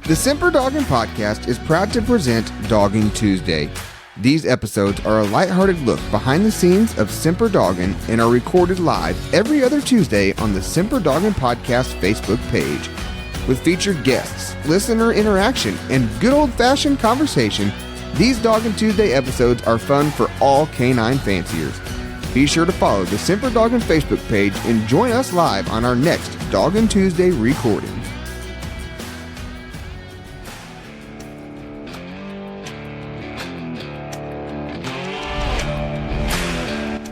The Semper Doggin podcast is proud to present Doggin Tuesday. These episodes are a lighthearted look behind the scenes of Semper Doggin and are recorded live every other Tuesday on the Semper Doggin podcast Facebook page. With featured guests, listener interaction, and good old-fashioned conversation, these Doggin Tuesday episodes are fun for all canine fanciers. Be sure to follow the Semper Doggin Facebook page and join us live on our next Doggin Tuesday recording.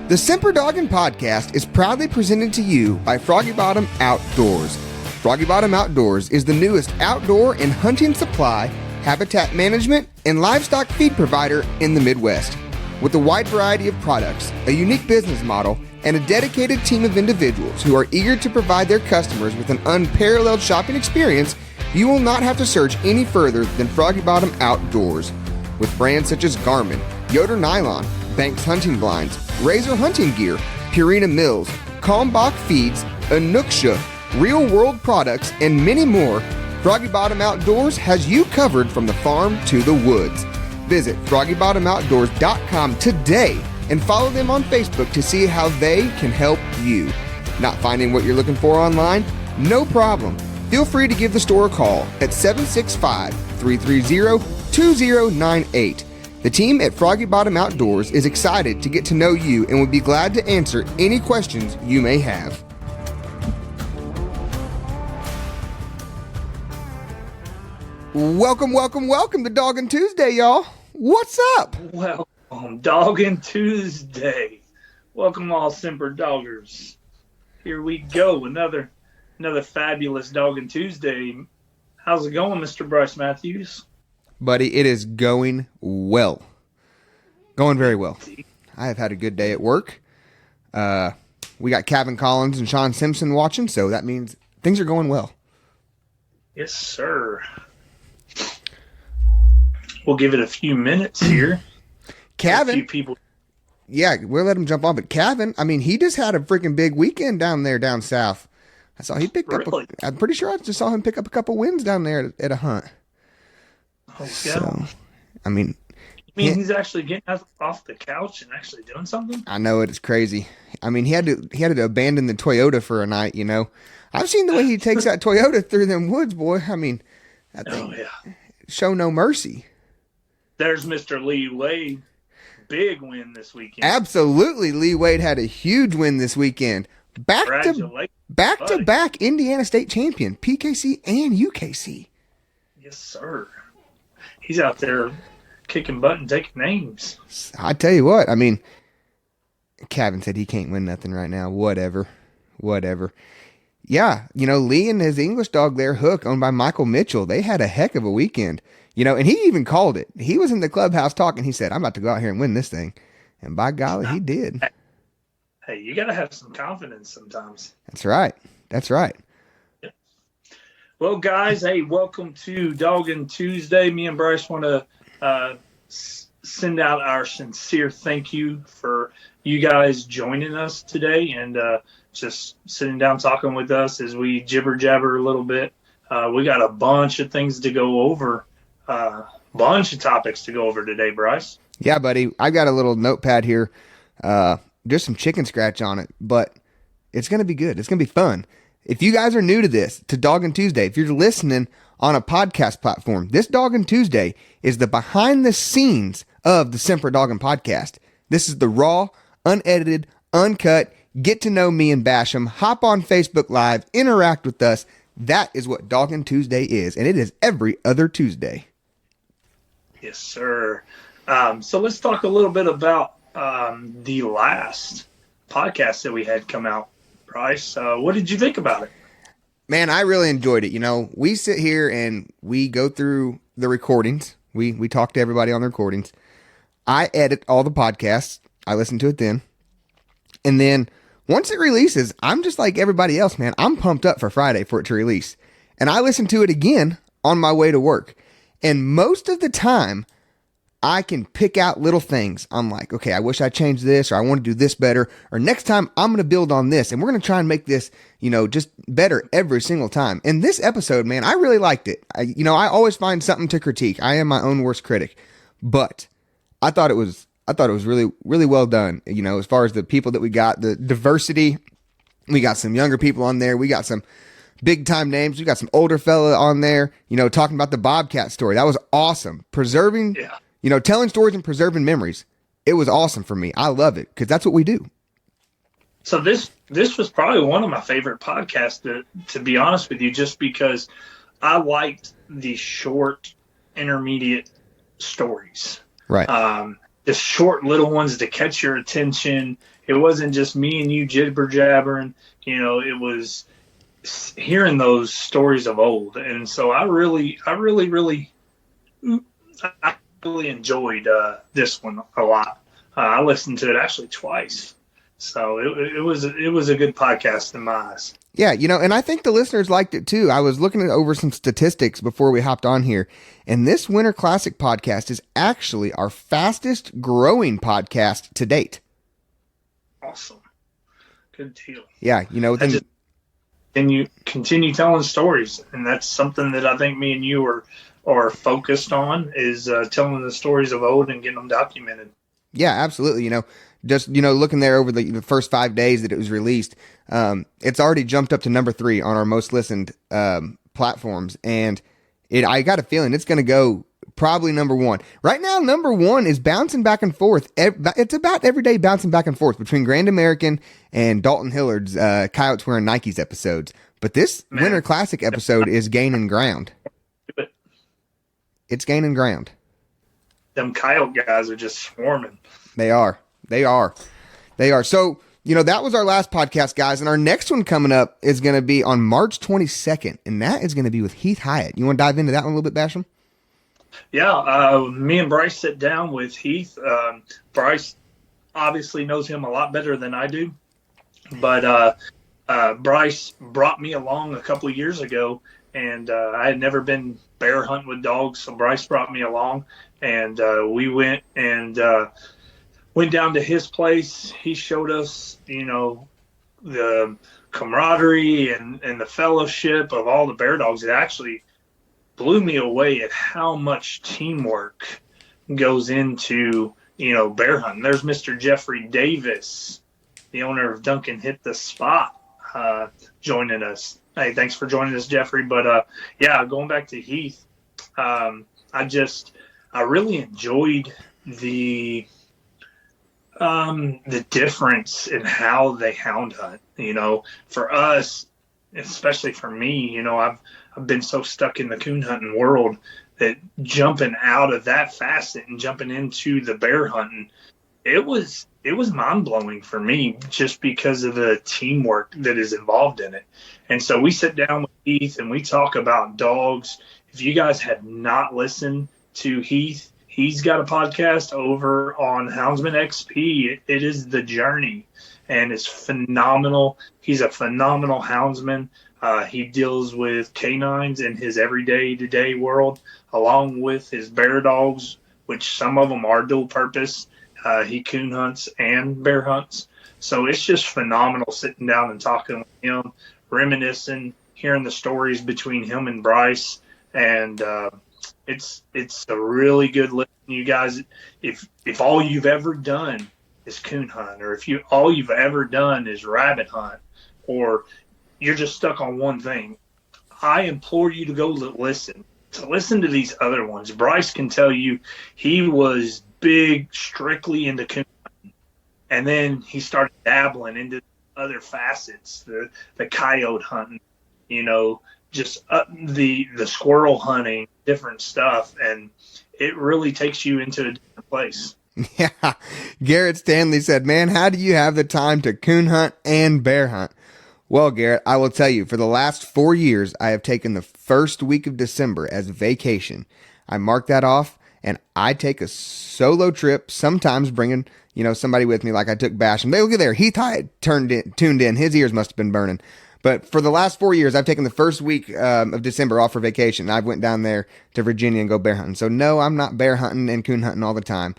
The Semper Doggin podcast is proudly presented to you by Froggy Bottom Outdoors. Froggy Bottom Outdoors is the newest outdoor and hunting supply, habitat management, and livestock feed provider in the Midwest. With a wide variety of products, a unique business model, and a dedicated team of individuals who are eager to provide their customers with an unparalleled shopping experience, you will not have to search any further than Froggy Bottom Outdoors. With brands such as Garmin, Yoder Nylon, Banks Hunting Blinds, Razor Hunting Gear, Purina Mills, Kalmbach Feeds, Anuksha, Real World Products, and many more, Froggy Bottom Outdoors has you covered from the farm to the woods. Visit FroggyBottomOutdoors.com today and follow them on Facebook to see how they can help you. Not finding what you're looking for online? No problem. Feel free to give the store a call at 765-330-2098. The team at Froggy Bottom Outdoors is excited to get to know you and would be glad to answer any questions you may have. Welcome to Doggin Tuesday, y'all. What's up? Welcome, Doggin Tuesday. Welcome all Semper Doggers. Here we go, another fabulous Doggin Tuesday. How's it going, Mr. Bryce Matthews? Buddy, it is going well. Going very well. I have had a good day at work. We got Kevin Collins and Sean Simpson watching, so that means things are going well. Yes, sir. We'll give it a few minutes here. Kevin. A few people. Yeah, we'll let him jump on. But Kevin, I mean, he just had a freaking big weekend down there, down south. I saw he picked up. I'm pretty sure I just saw him pick up a couple wins down there at a hunt. Oh, so, I mean, he's actually getting off the couch and actually doing something? I know it is crazy. I mean, he had to abandon the Toyota for a night, you know. I've seen the way he takes that Toyota through them woods, boy. I mean, that thing, show no mercy. There's Mr. Lee Wade. Big win this weekend. Absolutely. Lee Wade had a huge win this weekend. Back to back Indiana State champion, PKC and UKC. Yes, sir. He's out there kicking butt and taking names. I tell you what, I mean, Kevin said he can't win nothing right now. Whatever. Yeah, you know, Lee and his English dog there, Hook, owned by Michael Mitchell, they had a heck of a weekend. You know, and he even called it. He was in the clubhouse talking. He said, I'm about to go out here and win this thing. And by golly, he did. Hey, you got to have some confidence sometimes. That's right. Yeah. Well, guys, hey, welcome to Doggin Tuesday. Me and Bryce want to send out our sincere thank you for you guys joining us today and just sitting down talking with us as we jibber jabber a little bit. We got a bunch of things to go over. Bunch of topics to go over today, Bryce. Yeah, buddy. I got a little notepad here. Just some chicken scratch on it, but it's going to be good. It's going to be fun. If you guys are new to this, to Doggin Tuesday, if you're listening on a podcast platform, this Doggin Tuesday is the behind the scenes of the Semper Doggin podcast. This is the raw, unedited, uncut, get to know me and Basham, hop on Facebook Live, interact with us. That is what Doggin Tuesday is, and it is every other Tuesday. Yes, sir. So let's talk a little bit about the last podcast that we had come out, Bryce. What did you think about it? Man, I really enjoyed it. You know, we sit here and we go through the recordings. We talk to everybody on the recordings. I edit all the podcasts. I listen to it then. And then once it releases, I'm just like everybody else, man. I'm pumped up for Friday for it to release. And I listen to it again on my way to work. And most of the time, I can pick out little things. I'm like, okay, I wish I changed this, or I want to do this better, or next time I'm going to build on this, and we're going to try and make this, just better every single time. And this episode, man, I really liked it. I always find something to critique. I am my own worst critic, but I thought it was really, really well done. As far as the people that we got, the diversity, we got some younger people on there. We got some big time names. We got some older fella on there, talking about the Bobcat story. That was awesome. Preserving, telling stories and preserving memories. It was awesome for me. I love it because that's what we do. So this was probably one of my favorite podcasts, to be honest with you, just because I liked the short, intermediate stories. Right. The short little ones to catch your attention. It wasn't just me and you jibber jabbering. It was hearing those stories of old, and so I really enjoyed this one a lot. I listened to it actually twice, so it was a good podcast in my eyes. Yeah, and I think the listeners liked it too. I was looking over some statistics before we hopped on here, and this Winter Classic podcast is actually our fastest growing podcast to date. Awesome, good deal. Yeah, and you continue telling stories, and that's something that I think me and you are focused on, is telling the stories of old and getting them documented. Yeah, absolutely. Just looking there over the first 5 days that it was released, it's already jumped up to number 3 on our most listened platforms, and I got a feeling it's going to go probably number 1. Right now, number 1 is bouncing back and forth. It's about every day bouncing back and forth between Grand American and Dalton Hillard's Coyotes Wearing Nikes episodes. But this Winter Classic episode is gaining ground. It's gaining ground. Them Coyote guys are just swarming. They are. So, that was our last podcast, guys. And our next one coming up is going to be on March 22nd. And that is going to be with Heath Hyatt. You want to dive into that one a little bit, Basham? Yeah, me and Bryce sit down with Heath. Bryce obviously knows him a lot better than I do, but Bryce brought me along a couple of years ago, and I had never been bear hunting with dogs, so Bryce brought me along, and we went down to his place. He showed us, the camaraderie and the fellowship of all the bear dogs. It actually blew me away at how much teamwork goes into, bear hunting. There's Mr. Jeffrey Davis, the owner of Duncan Hit the Spot, joining us. Hey, thanks for joining us, Jeffrey. But going back to Heath, I really enjoyed the difference in how they hound hunt. For us, especially for me, I've been so stuck in the coon hunting world that jumping out of that facet and jumping into the bear hunting, it was mind blowing for me, just because of the teamwork that is involved in it. And so we sit down with Heath and we talk about dogs. If you guys have not listened to Heath, he's got a podcast over on Houndsman XP. It is The Journey, and it's phenomenal. He's a phenomenal houndsman. He deals with canines in his everyday to-day world, along with his bear dogs, which some of them are dual purpose. He coon hunts and bear hunts. So it's just phenomenal sitting down and talking with him, reminiscing, hearing the stories between him and Bryce. And it's a really good listen, you guys. If all you've ever done is coon hunt, or all you've ever done is rabbit hunt, or you're just stuck on one thing, I implore you to go listen to these other ones. Bryce can tell you he was big, strictly into coon hunting, and then he started dabbling into other facets, the coyote hunting, just the squirrel hunting, different stuff, and it really takes you into a different place. Yeah. Garrett Stanley said, man, how do you have the time to coon hunt and bear hunt? Well, Garrett, I will tell you, for the last 4 years, I have taken the first week of December as vacation. I mark that off, and I take a solo trip, sometimes bringing, somebody with me, like I took Basham. Look at there, Heath Hyatt tuned in. His ears must have been burning. But for the last 4 years, I've taken the first week of December off for vacation. I went down there to Virginia and go bear hunting. So no, I'm not bear hunting and coon hunting all the time.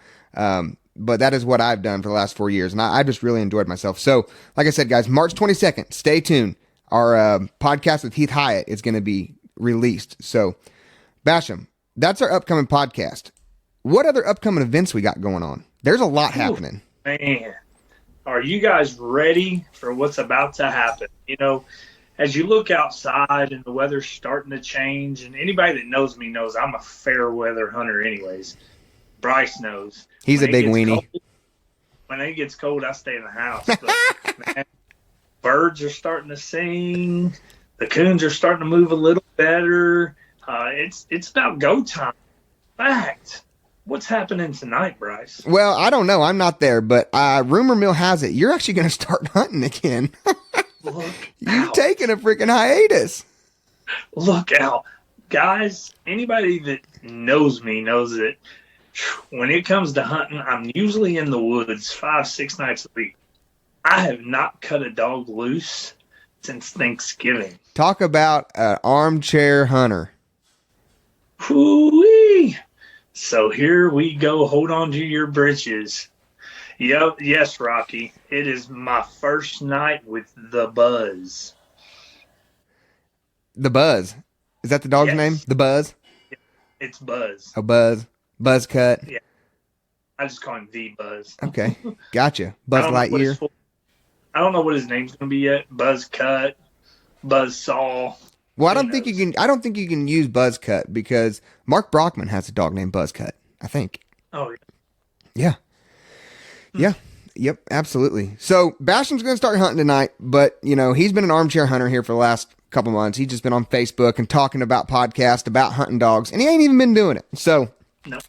But that is what I've done for the last 4 years. And I just really enjoyed myself. So like I said, guys, March 22nd, stay tuned. Our podcast with Heath Hyatt is going to be released. So Basham, that's our upcoming podcast. What other upcoming events we got going on? There's a lot happening. Man, are you guys ready for what's about to happen? You know, as you look outside and the weather's starting to change, and anybody that knows me knows I'm a fair weather hunter anyways. Bryce knows. He's a big weenie. When it gets cold, I stay in the house. But, man, birds are starting to sing. The coons are starting to move a little better. It's about go time. In fact, what's happening tonight, Bryce? Well, I don't know. I'm not there, but rumor mill has it you're actually going to start hunting again. You've taken a freaking hiatus. Look out. Guys, anybody that knows me knows that when it comes to hunting, I'm usually in the woods 5-6 nights a week. I have not cut a dog loose since Thanksgiving. Talk about an armchair hunter. Hoo-wee. So here we go. Hold on to your britches. Yep. Yes, Rocky. It is my first night with the Buzz. The Buzz. Is that the dog's name? The Buzz? It's Buzz. Oh, Buzz. Buzz cut. Yeah. I just call him the Buzz. Okay. Gotcha. Buzz Lightyear. I don't know what his name's going to be yet. Buzz cut. Buzz saw. Well, I don't think you can use Buzz cut because Mark Brockman has a dog named Buzz cut, I think. Oh, yeah. Yeah. Yep, absolutely. So Basham's going to start hunting tonight, but you know, he's been an armchair hunter here for the last couple months. He's just been on Facebook and talking about podcasts about hunting dogs, and he ain't even been doing it. So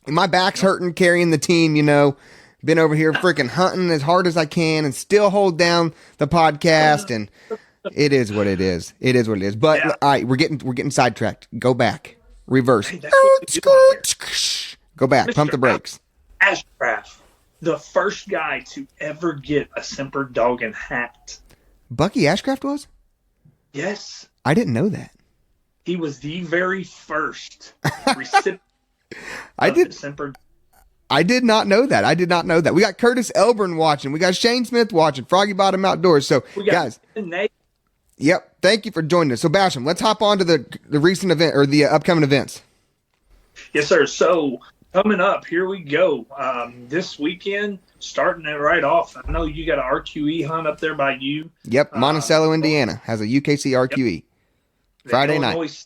my back's hurting carrying the team, you know. Been over here freaking hunting as hard as I can and still hold down the podcast, and it is what it is. It is what it is. But all right, we're getting sidetracked. Go back. Reverse. Hey, go back. Pump the brakes. Ashcraft, the first guy to ever get a Semper Doggin hat. Bucky Ashcraft was? Yes. I didn't know that. He was the very first recipient Semper. I did not know that. We got Curtis Elburn watching. We got Shane Smith watching. Froggy Bottom Outdoors. So, guys. Yep. Thank you for joining us. So, Basham, let's hop on to the recent event or the upcoming events. Yes, sir. So, coming up, here we go. This weekend, starting it right off. I know you got an RQE hunt up there by you. Yep. Monticello, Indiana has a UKC RQE. Yep. Friday night.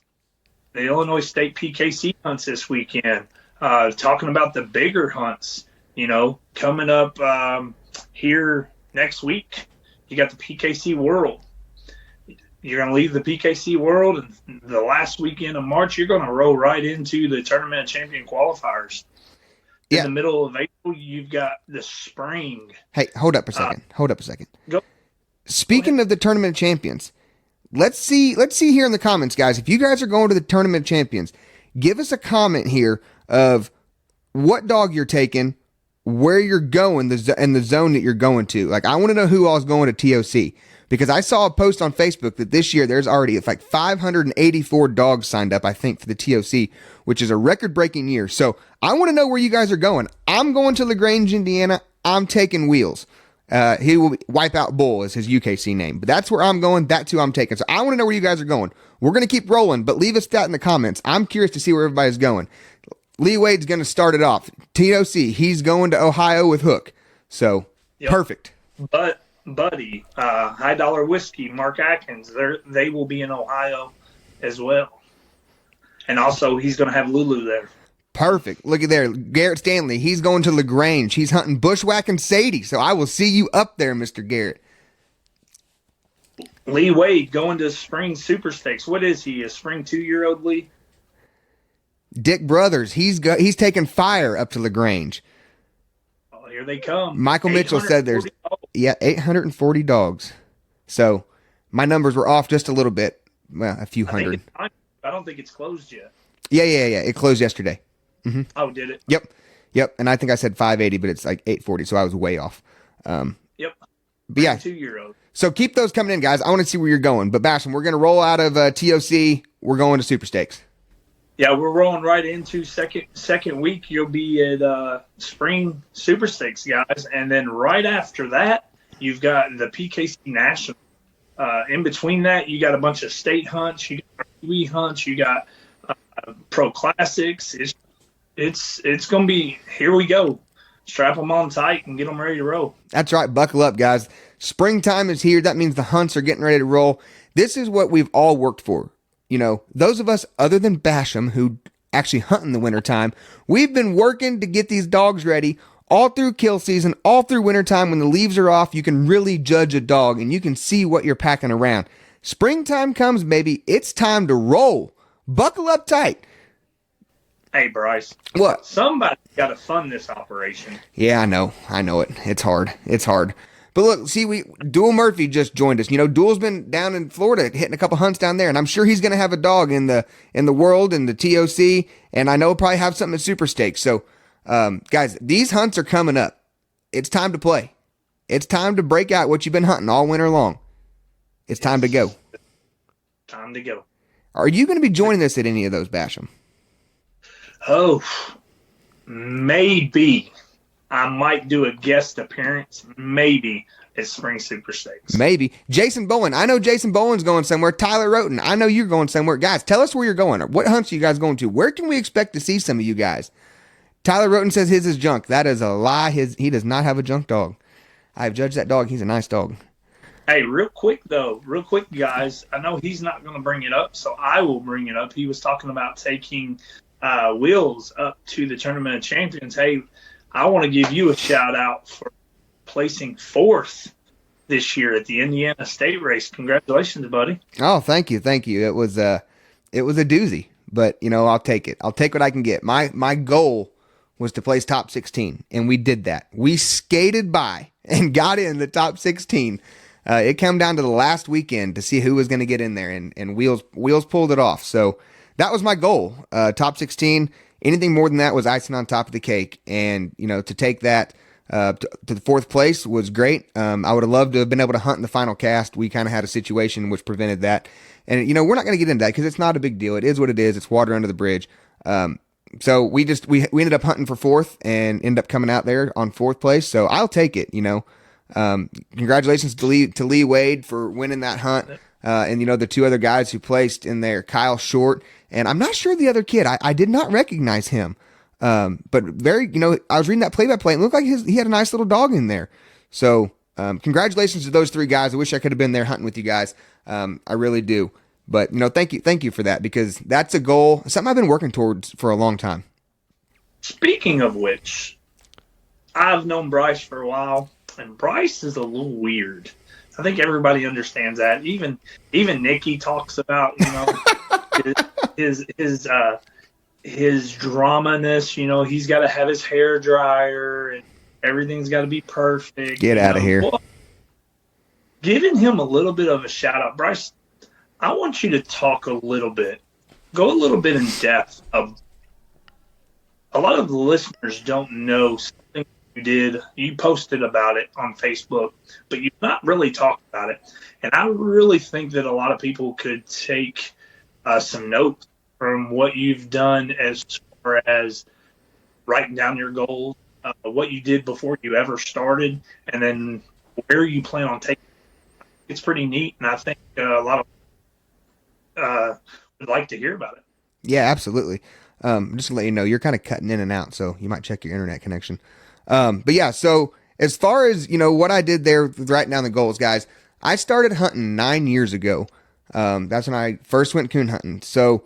The Illinois State PKC hunts this weekend. Talking about the bigger hunts, you know, coming up here next week. You got the PKC World. You're going to leave the PKC World, and the last weekend of March, you're going to roll right into the Tournament of Champion qualifiers. In the middle of April, you've got the spring. Hey, hold up a second. Go. Speaking of the Tournament of Champions, let's see here in the comments, guys. If you guys are going to the Tournament of Champions, give us a comment here of what dog you're taking, where you're going, and the zone that you're going to. Like, I want to know who all's going to TOC. Because I saw a post on Facebook that this year there's already like 584 dogs signed up, I think, for the TOC, which is a record-breaking year. So I want to know where you guys are going. I'm going to LaGrange, Indiana. I'm taking Wheels. He will wipe out Bull is his UKC name. But that's where I'm going. That's who I'm taking. So I want to know where you guys are going. We're going to keep rolling, but leave us that in the comments. I'm curious to see where everybody's going. Lee Wade's going to start it off. TOC, he's going to Ohio with Hook. So, Perfect. But Buddy, High Dollar Whiskey, Mark Atkins, they will be in Ohio as well. And also, he's going to have Lulu there. Perfect. Look at there. Garrett Stanley, he's going to LaGrange. He's hunting Bushwhack and Sadie. So I will see you up there, Mr. Garrett. Lee Wade going to Spring Super Stakes. What is he, a spring 2-year-old Lee? Dick Brothers, he's taking fire up to LaGrange. Oh, here they come. Michael Mitchell said there's 840 dogs. So my numbers were off just a little bit. Well, a few hundred. I don't think it's closed yet. Yeah. It closed yesterday. Mm-hmm. Oh, did it? Yep. And I think I said 580, but it's like 840, so I was way off. Yep. But yeah. 2-year-old. So keep those coming in, guys. I want to see where you're going. But Basham, we're going to roll out of TOC. We're going to Super Stakes. Yeah, we're rolling right into second week. You'll be at Spring Super Stakes, guys. And then right after that, you've got the PKC National. In between that, you got a bunch of state hunts. You got Kiwi hunts. You got Pro Classics. It's going to be, here we go. Strap them on tight and get them ready to roll. That's right. Buckle up, guys. Springtime is here. That means the hunts are getting ready to roll. This is what we've all worked for. You know, those of us other than Basham who actually hunt in the wintertime, we've been working to get these dogs ready all through kill season, all through wintertime. When the leaves are off, you can really judge a dog and you can see what you're packing around. Springtime comes, baby. It's time to roll. Buckle up tight. Hey, Bryce. What? Somebody got to fund this operation. Yeah, I know it. It's hard. But look, see, Dual Murphy just joined us. You know, Dual's been down in Florida hitting a couple hunts down there, and I'm sure he's going to have a dog in the world, in the TOC, and I know he'll probably have something at Super Stakes. So, guys, these hunts are coming up. It's time to play. It's time to break out what you've been hunting all winter long. It's time to go. Time to go. Are you going to be joining us at any of those, Basham? Oh, maybe. I might do a guest appearance, maybe, at Spring Super Stakes. Maybe. Jason Bowen. I know Jason Bowen's going somewhere. Tyler Roten. I know you're going somewhere. Guys, tell us where you're going. What hunts are you guys going to? Where can we expect to see some of you guys? Tyler Roten says his is junk. That is a lie. He does not have a junk dog. I've judged that dog. He's a nice dog. Hey, real quick, guys. I know he's not going to bring it up, so I will bring it up. He was talking about taking Wheels up to the Tournament of Champions. Hey, I want to give you a shout out for placing 4th this year at the Indiana State Race. Congratulations, buddy. Oh, thank you. It was a doozy, but you know, I'll take it. I'll take what I can get. My goal was to place top 16, and we did that. We skated by and got in the top 16. It came down to the last weekend to see who was going to get in there, and Wheels pulled it off. So that was my goal. Top 16. Anything more than that was icing on top of the cake. And, you know, to take that to the 4th place was great. I would have loved to have been able to hunt in the final cast. We kind of had a situation which prevented that. And, you know, we're not going to get into that because it's not a big deal. It is what it is. It's water under the bridge. So we ended up hunting for 4th and ended up coming out there on 4th place. So I'll take it, you know. Congratulations to Lee Wade for winning that hunt. And, you know, the 2 other guys who placed in there, Kyle Short, and I'm not sure the other kid. I did not recognize him. But very, you know, I was reading that play-by-play and it looked like he had a nice little dog in there. So, congratulations to those 3 guys. I wish I could have been there hunting with you guys. I really do. But, you know, thank you for that, because that's a goal, something I've been working towards for a long time. Speaking of which, I've known Bryce for a while, and Bryce is a little weird. I think everybody understands that. Even Nikki talks about, you know, his drama-ness. You know, he's got to have his hair dryer and everything's got to be perfect. Get out of here. Well, giving him a little bit of a shout out, Bryce. I want you to talk a little bit, go a little bit in depth of. A lot of the listeners don't know something you did. You posted about it on Facebook, but you've not really talked about it. And I really think that a lot of people could take some notes from what you've done as far as writing down your goals, what you did before you ever started, and then where you plan on taking it. It's pretty neat, and I think a lot of would like to hear about it. Yeah, absolutely. Just to let you know, you're kind of cutting in and out, so you might check your internet connection. But yeah, so as far as, you know, what I did there, writing down the goals, guys, I started hunting 9 years ago. That's when I first went coon hunting. So,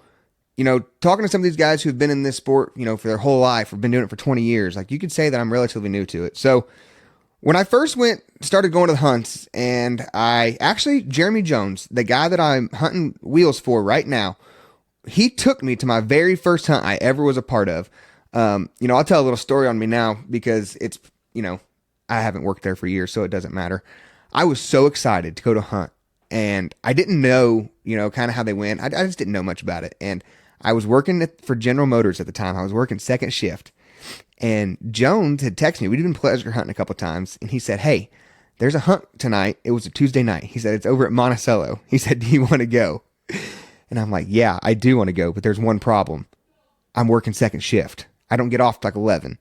you know, talking to some of these guys who've been in this sport, you know, for their whole life, or been doing it for 20 years, like, you could say that I'm relatively new to it. So when I first started going to the hunts, and Jeremy Jones, the guy that I'm hunting Wheels for right now, he took me to my very first hunt I ever was a part of. You know, I'll tell a little story on me now because it's, you know, I haven't worked there for years, so it doesn't matter. I was so excited to go to hunt, and I didn't know, you know, kind of how they went. I just didn't know much about it. And I was working for General Motors at the time. I was working second shift, and Jones had texted me. We'd been pleasure hunting a couple times, and he said, "Hey, there's a hunt tonight. It was a Tuesday night. He said, it's over at Monticello. He said, do you want to go? And I'm like, yeah, I do want to go, but there's one problem. I'm working second shift. I don't get off till like 11.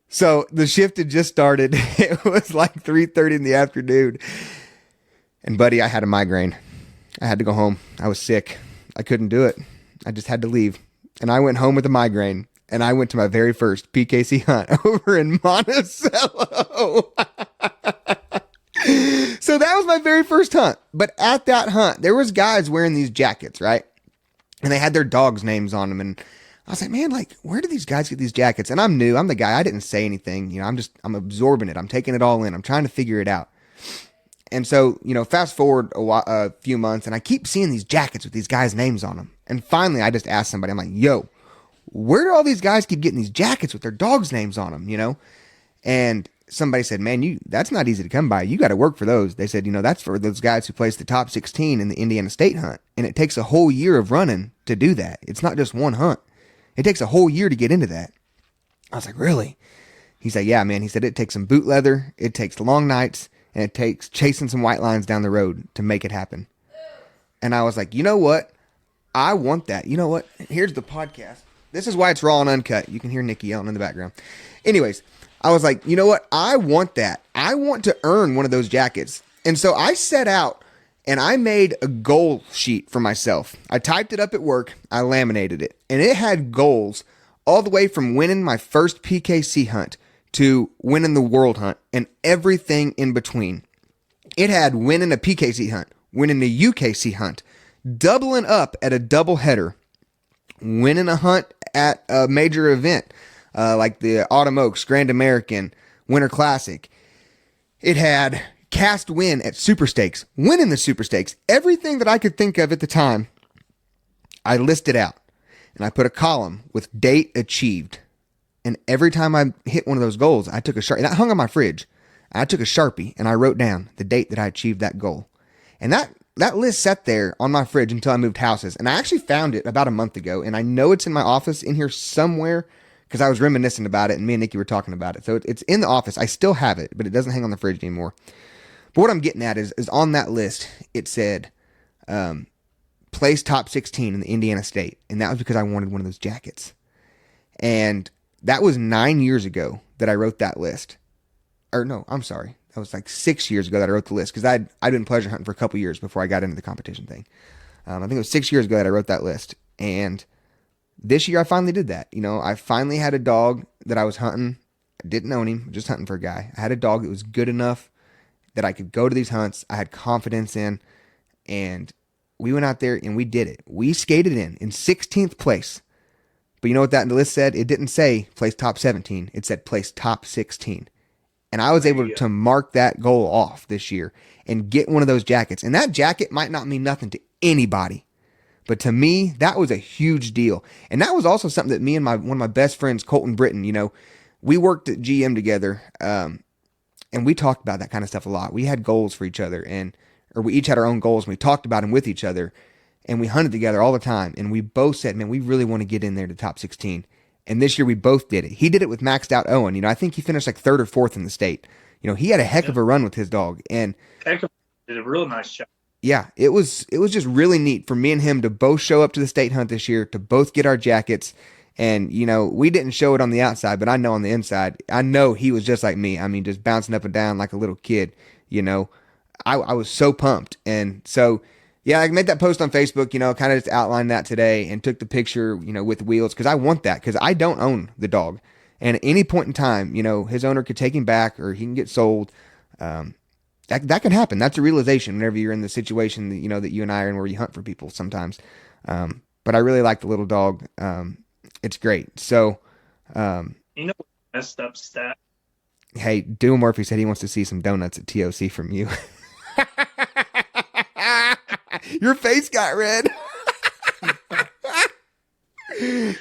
So the shift had just started. It was like 3:30 in the afternoon. And buddy, I had a migraine. I had to go home. I was sick. I couldn't do it. I just had to leave. And I went home with a migraine. And I went to my very first PKC hunt over in Monticello. So that was my very first hunt. But at that hunt, there was guys wearing these jackets, right? And they had their dogs' names on them. And I was like, man, like, where do these guys get these jackets? And I'm new. I'm the guy. I didn't say anything. I'm absorbing it. I'm taking it all in. I'm trying to figure it out. And so, fast forward a few months, and I keep seeing these jackets with these guys' names on them. And finally, I just asked somebody, I'm like, yo, where do all these guys keep getting these jackets with their dogs' names on them, And somebody said, man, that's not easy to come by. You got to work for those. They said, that's for those guys who placed the top 16 in the Indiana State hunt. And it takes a whole year of running to do that. It's not just one hunt. It takes a whole year to get into that. I was like, really? He said, yeah, man. He said, it takes some boot leather. It takes long nights. And it takes chasing some white lines down the road to make it happen. And I was like, you know what? I want that. You know what? Here's the podcast. This is why it's raw and uncut. You can hear Nikki yelling in the background. Anyways, I was like, you know what? I want that. I want to earn one of those jackets. And so I set out and I made a goal sheet for myself. I typed it up at work. I laminated it. And it had goals all the way from winning my first PKC hunt to winning the world hunt and everything in between. It had winning a PKC hunt, winning a UKC hunt, doubling up at a double header, winning a hunt at a major event like the Autumn Oaks, Grand American, Winter Classic. It had cast win at Super Stakes, winning the Super Stakes. Everything that I could think of at the time, I listed out. And I put a column with date achieved. And every time I hit one of those goals, I took a Sharpie. That hung on my fridge. I took a Sharpie and I wrote down the date that I achieved that goal. And that list sat there on my fridge until I moved houses. And I actually found it about a month ago. And I know it's in my office in here somewhere because I was reminiscing about it and me and Nikki were talking about it. So it's in the office. I still have it, but it doesn't hang on the fridge anymore. But what I'm getting at is on that list, it said place top 16 in the Indiana State. And that was because I wanted one of those jackets. And that was 9 years ago that I wrote that list. Or no, I'm sorry. That was like 6 years ago that I wrote the list because I'd been pleasure hunting for a couple years before I got into the competition thing. I think it was 6 years ago that I wrote that list. And this year I finally did that. I finally had a dog that I was hunting. I didn't own him, just hunting for a guy. I had a dog that was good enough that I could go to these hunts. I had confidence in. And we went out there and we did it. We skated in 16th place. But you know what that list said? It didn't say place top 17. It said place top 16. And I was able to mark that goal off this year and get one of those jackets. And that jacket might not mean nothing to anybody. But to me, that was a huge deal. And that was also something that me and one of my best friends, Colton Britton, we worked at GM together. And we talked about that kind of stuff a lot. We had goals for each other or we each had our own goals and we talked about them with each other. And we hunted together all the time. And we both said, man, we really want to get in there to top 16. And this year we both did it. He did it with Maxed Out Owen. I think he finished like third or fourth in the state. He had a heck of a run with his dog. And did a real nice job. Yeah, it was just really neat for me and him to both show up to the state hunt this year, to both get our jackets. And, we didn't show it on the outside, but I know on the inside, I know he was just like me. I mean, just bouncing up and down like a little kid, I was so pumped. And so, yeah, I made that post on Facebook, kind of just outlined that today and took the picture, with Wheels because I want that because I don't own the dog. And at any point in time, his owner could take him back or he can get sold. That can happen. That's a realization whenever you're in the situation that, that you and I are in where you hunt for people sometimes. But I really like the little dog. It's great. So, messed up stat. Hey, Dale Murphy said he wants to see some donuts at TOC from you. Your face got red.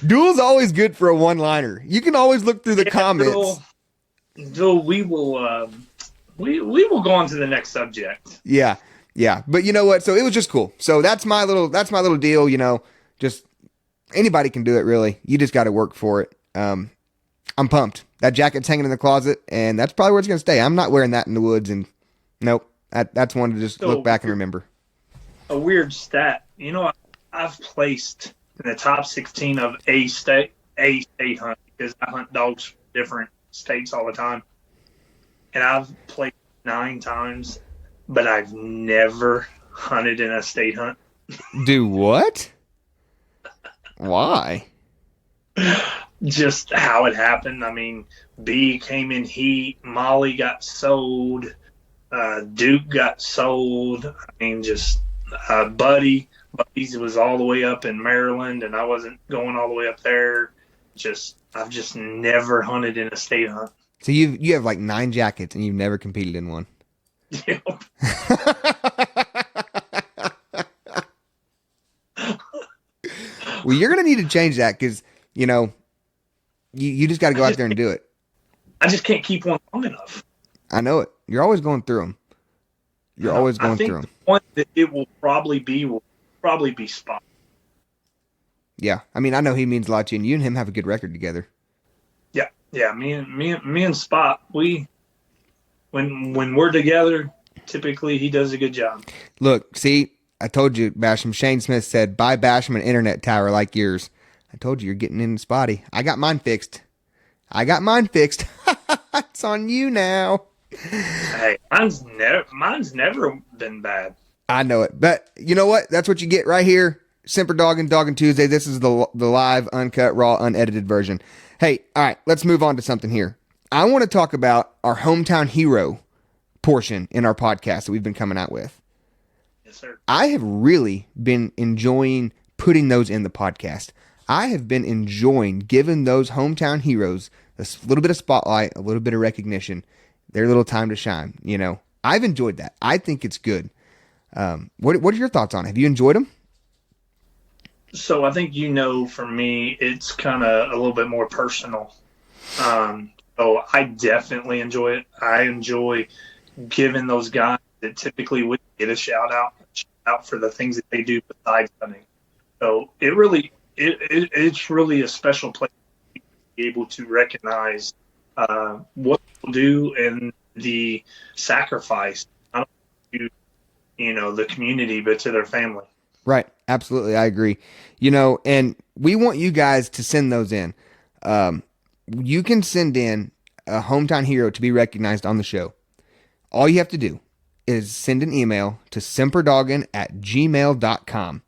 Duel's always good for a one-liner. You can always look through the comments. Duel, we will go on to the next subject. Yeah. But you know what? So it was just cool. So that's my little deal. Just anybody can do it. Really, you just got to work for it. I'm I'm pumped. That jacket's hanging in the closet, and that's probably where it's going to stay. I'm not wearing that in the woods, and nope. That's one to just look back and remember. A weird stat. I've placed in the top 16 of a state hunt because I hunt dogs from different states all the time. And I've placed 9 times, but I've never hunted in a state hunt. Do what? Why? Just how it happened. I mean, B came in heat. Molly got sold. Duke got sold. I mean, just Buddy's was all the way up in Maryland, and I wasn't going all the way up there. I've just never hunted in a state hunt. So you have like 9 jackets, and you've never competed in one. Yep. Well, you're gonna need to change that because you just got to go out there and do it. I just can't keep one long enough. I know it. You're always going through them. You're always going through them. The one that it will probably be Spot. Yeah, I mean, I know he means a lot to you, and you and him have a good record together. Yeah. Me and Spot, when we're together, typically he does a good job. Look, see, I told you, Basham. Shane Smith said, "Buy Basham an internet tower like yours." I told you, you're getting in Spotty. I got mine fixed. It's on you now. Hey, mine's never been bad. I know it, but you know what? That's what you get right here. Semper Doggin, Doggin Tuesday. This is the live, uncut, raw, unedited version. Hey, all right, let's move on to something here. I want to talk about our hometown hero portion in our podcast that we've been coming out with. Yes, sir. I have really been enjoying putting those in the podcast. I have been enjoying giving those hometown heroes a little bit of spotlight, a little bit of recognition, their little time to shine. I've enjoyed that. I think it's good. What are your thoughts on it? Have you enjoyed them? So I think for me, it's kind of a little bit more personal. So I definitely enjoy it. I enjoy giving those guys that typically would get a shout out for the things that they do besides hunting. So it's really a special place to be able to recognize what people do and the sacrifice, not only to the community, but to their family. Right. Absolutely. I agree. And we want you guys to send those in. You can send in a hometown hero to be recognized on the show. All you have to do is send an email to semperdoggin@gmail.com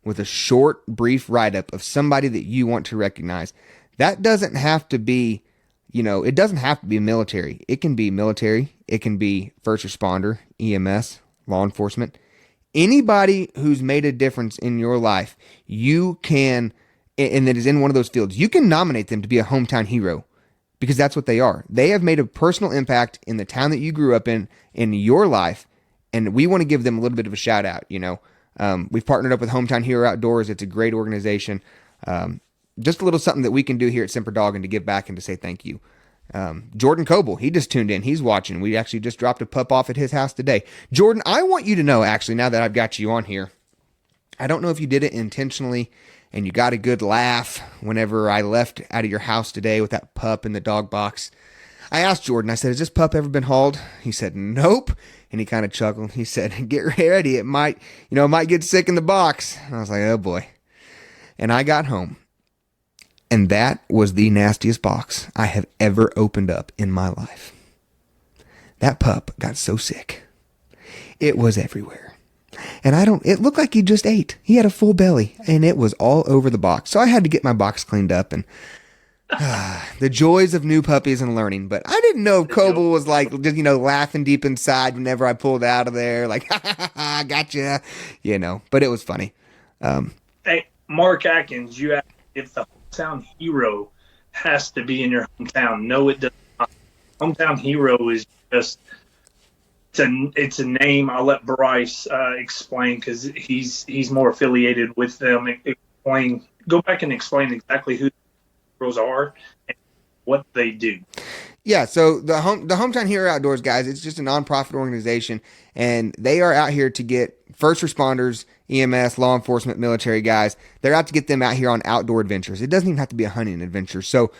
with a short, brief write-up of somebody that you want to recognize. That doesn't have to be, it doesn't have to be military. It can be military. It can be first responder, EMS, law enforcement. Anybody who's made a difference in your life, you can, and that is in one of those fields, you can nominate them to be a hometown hero because that's what they are. They have made a personal impact in the town that you grew up in your life, and we want to give them a little bit of a shout out. We've partnered up with Hometown Hero Outdoors. It's a great organization. Just a little something that we can do here at Semper Doggin to give back and to say thank you. Jordan Coble, he just tuned in. He's watching. We actually just dropped a pup off at his house today. Jordan, I want you to know, actually, now that I've got you on here, I don't know if you did it intentionally and you got a good laugh whenever I left out of your house today with that pup in the dog box. I asked Jordan, I said, has this pup ever been hauled? He said, nope. And he kind of chuckled. He said, get ready. It might get sick in the box. And I was like, oh boy. And I got home. And that was the nastiest box I have ever opened up in my life. That pup got so sick. It was everywhere. And it looked like he just ate. He had a full belly and it was all over the box. So I had to get my box cleaned up and the joys of new puppies and learning. But I didn't know Coble was like, laughing deep inside whenever I pulled out of there. Like, I gotcha, but it was funny. Hey, Mark Atkins, you asked if the hometown hero has to be in your hometown. No, it does not. Hometown hero is just it's a name. I'll let Bryce explain because he's more affiliated with them. Go back and explain exactly who the heroes are and what they do. Yeah, so the Hometown Hero Outdoors, guys, it's just a nonprofit organization, and they are out here to get first responders, EMS, law enforcement, military guys. They're out to get them out here on outdoor adventures. It doesn't even have to be a hunting adventure. So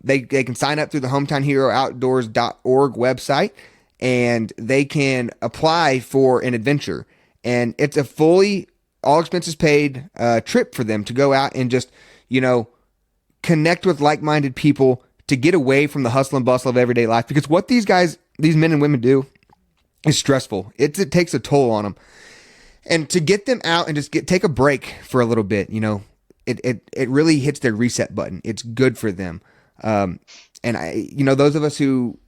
they can sign up through the hometownherooutdoors.org website, and they can apply for an adventure. And it's a fully, all expenses paid trip for them to go out and just, connect with like-minded people, to get away from the hustle and bustle of everyday life. Because what these men and women do is stressful. It takes a toll on them. And to get them out and just take a break for a little bit, it really hits their reset button. It's good for them. And those of us who,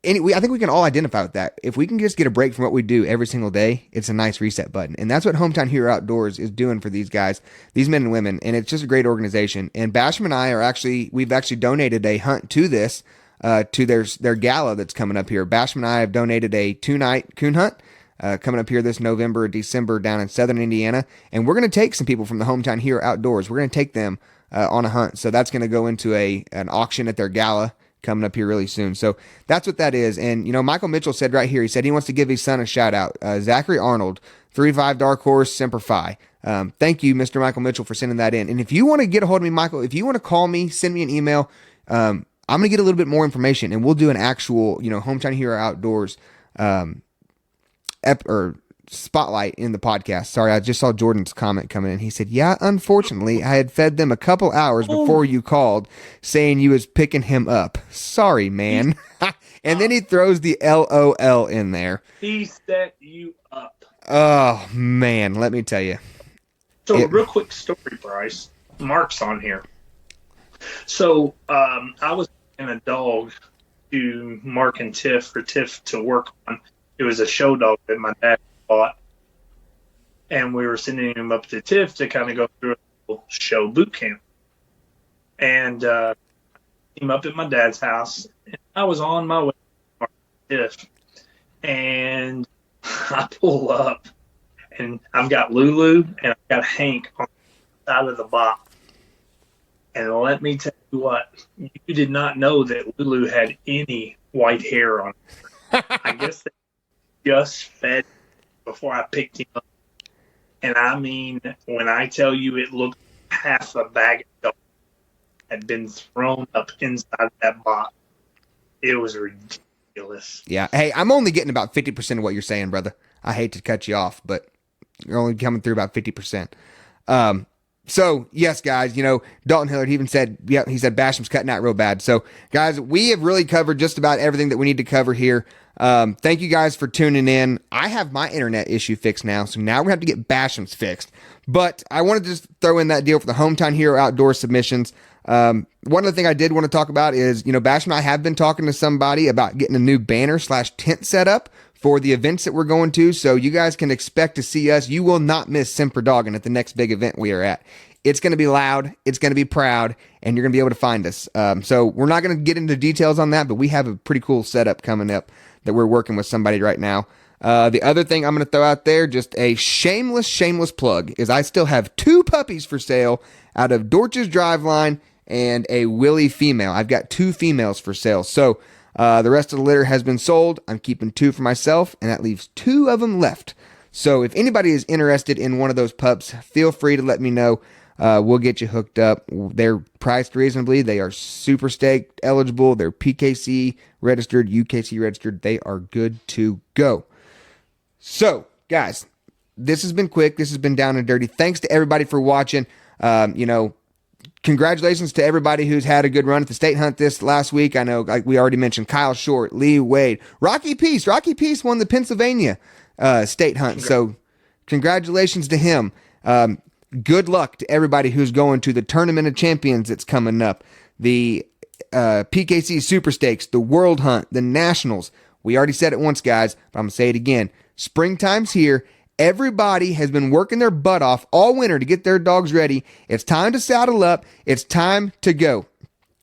I think we can all identify with that. If we can just get a break from what we do every single day, it's a nice reset button. And that's what Hometown Hero Outdoors is doing for these guys, these men and women. And it's just a great organization. And Basham and I we've actually donated a hunt to this, to their gala that's coming up here. Basham and I have donated a 2-night coon hunt coming up here this November, December down in southern Indiana. And we're going to take some people from the Hometown Hero Outdoors. We're going to take them on a hunt. So that's going to go into an auction at their gala coming up here really soon. So that's what that is. And, Michael Mitchell said right here, he said he wants to give his son a shout out. Zachary Arnold, 3-5 Dark Horse, Semper Fi. Thank you, Mr. Michael Mitchell, for sending that in. And if you want to get a hold of me, Michael, if you want to call me, send me an email. I'm going to get a little bit more information, and we'll do an actual, Hometown Hero Outdoors spotlight in the podcast. Sorry, I just saw Jordan's comment coming in. He said, yeah, unfortunately, I had fed them a couple hours before you called saying you was picking him up. Sorry, man. And then he throws the LOL in there. He set you up. Oh, man, let me tell you. So real quick story, Bryce. Mark's on here. So I was in a dog to Mark and Tiff to work on. It was a show dog that my dad bought, and we were sending him up to Tiff to kind of go through a little show boot camp. And came up at my dad's house, and I was on my way to Tiff, and I pull up, and I've got Lulu and I've got Hank on the side of the box. And let me tell you what, you did not know that Lulu had any white hair on her. I guess they just fed before I picked him up. And I mean, when I tell you it looked half a bag of dogs had been thrown up inside that box, it was ridiculous. Yeah. Hey, I'm only getting about 50% of what you're saying, brother. I hate to cut you off, but you're only coming through about 50%. So, yes, guys, Dalton Hillard even said, he said Basham's cutting out real bad. So, guys, we have really covered just about everything that we need to cover here. Thank you guys for tuning in. I have my internet issue fixed now, so now we have to get Basham's fixed. But I wanted to just throw in that deal for the Hometown Hero Outdoor submissions. One other thing I did want to talk about is, Basham and I have been talking to somebody about getting a new banner/tent set up for the events that we're going to. So you guys can expect to see us. You will not miss Semper Doggin at the next big event we are at. It's going to be loud. It's going to be proud, and you're going to be able to find us. So we're not going to get into details on that, but we have a pretty cool setup coming up that we're working with somebody right now. The other thing I'm going to throw out there, just a shameless plug, is I still have 2 puppies for sale out of Dorch's Driveline and a Willie female. I've got 2 females for sale. So the rest of the litter has been sold. I'm keeping 2 for myself, and that leaves 2 of them left. So if anybody is interested in one of those pups, feel free to let me know. We'll get you hooked up. They're priced reasonably. They are super staked eligible. They're PKC registered, UKC registered. They are good to go. So, guys, this has been quick. This has been down and dirty. Thanks to everybody for watching. Congratulations to everybody who's had a good run at the state hunt this last week. I know, like we already mentioned, Kyle Short, Lee Wade, Rocky Peace. Rocky Peace won the Pennsylvania state hunt. So, congratulations to him. Good luck to everybody who's going to the Tournament of Champions that's coming up, the PKC Super Stakes, the World Hunt, the Nationals. We already said it once, guys, but I'm going to say it again. Springtime's here. Everybody has been working their butt off all winter to get their dogs ready. It's time to saddle up. It's time to go.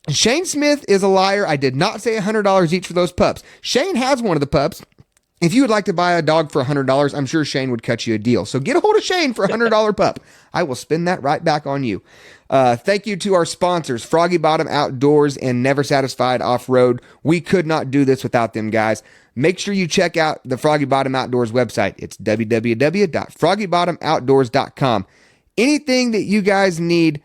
Shane Smith is a liar. I did not say $100 each for those pups. Shane has one of the pups. If you would like to buy a dog for $100, I'm sure Shane would cut you a deal. So get a hold of Shane for a $100 pup. I will spend that right back on you. Thank you to our sponsors, Froggy Bottom Outdoors and Never Satisfied Off-Road. We could not do this without them, guys. make sure you check out the Froggy Bottom Outdoors website. It's www.froggybottomoutdoors.com. Anything that you guys need,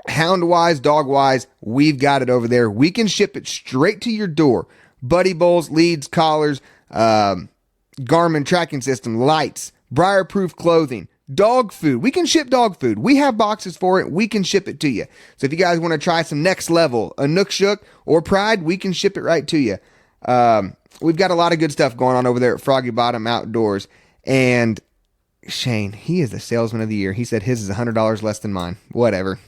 hound-wise, dog-wise, we've got it over there. We can ship it straight to your door. Buddy bowls, leads, collars, Garmin tracking system, lights, briar-proof clothing, dog food. We can ship dog food. We have boxes for it. We can ship it to you. So if you guys want to try some next level, a Nook Shook or Pride, we can ship it right to you. We've got a lot of good stuff going on over there at Froggy Bottom Outdoors. And Shane, he is the salesman of the year. He said his is $100 less than mine. Whatever.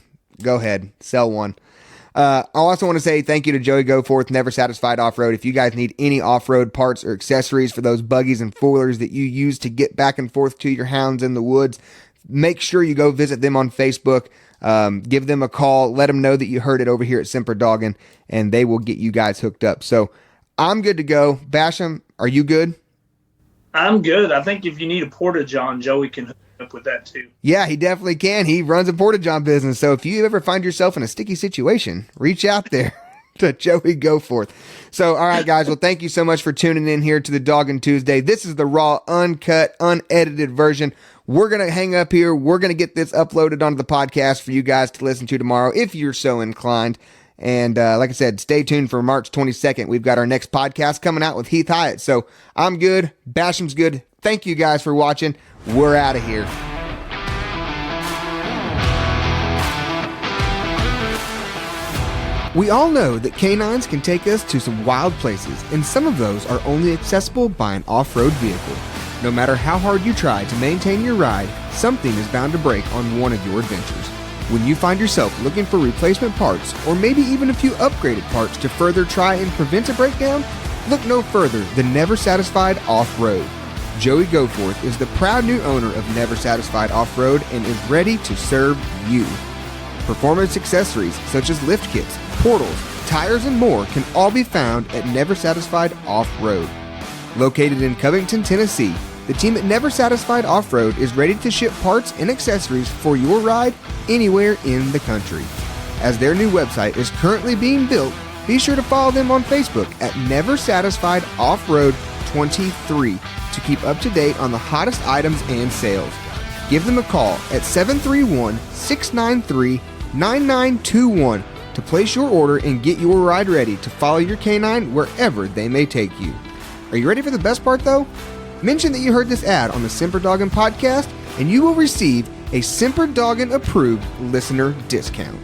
Go ahead. Sell one. I also want to say thank you to Joey Goforth, Never Satisfied Off-Road. If you guys need any off-road parts or accessories for those buggies and foilers that you use to get back and forth to your hounds in the woods, make sure you go visit them on Facebook. Give them a call. Let them know that you heard it over here at Semper Doggin, and they will get you guys hooked up. So I'm good to go. Basham, are you good? I'm good. I think if you need a Porta-John, Joey can hook up with that too. Yeah, he definitely can. He runs a Porta-John business. So if you ever find yourself in a sticky situation, reach out there to Joey Goforth. So, all right, guys. Well, thank you so much for tuning in here to the Doggin Tuesday. This is the raw, uncut, unedited version. We're going to hang up here. We're going to get this uploaded onto the podcast for you guys to listen to tomorrow if you're so inclined. And like I said, stay tuned for March 22nd. We've got our next podcast coming out with Heath Hyatt. So I'm good. Basham's good. Thank you guys for watching. We're out of here. We all know that canines can take us to some wild places, and some of those are only accessible by an off-road vehicle. No matter how hard you try to maintain your ride, something is bound to break on one of your adventures. When you find yourself looking for replacement parts, or maybe even a few upgraded parts to further try and prevent a breakdown, look no further than Never Satisfied Off-Road. Joey Goforth is the proud new owner of Never Satisfied Off-Road and is ready to serve you. Performance accessories such as lift kits, portals, tires, and more can all be found at Never Satisfied Off-Road. Located in Covington, Tennessee, the team at Never Satisfied Off-Road is ready to ship parts and accessories for your ride anywhere in the country. As their new website is currently being built, be sure to follow them on Facebook at Never Satisfied Off-Road 23 to keep up to date on the hottest items and sales. Give them a call at 731-693-9921 to place your order and get your ride ready to follow your canine wherever they may take you. Are you ready for the best part though? Mention that you heard this ad on the Semper Doggin podcast and you will receive a Semper Doggin approved listener discount.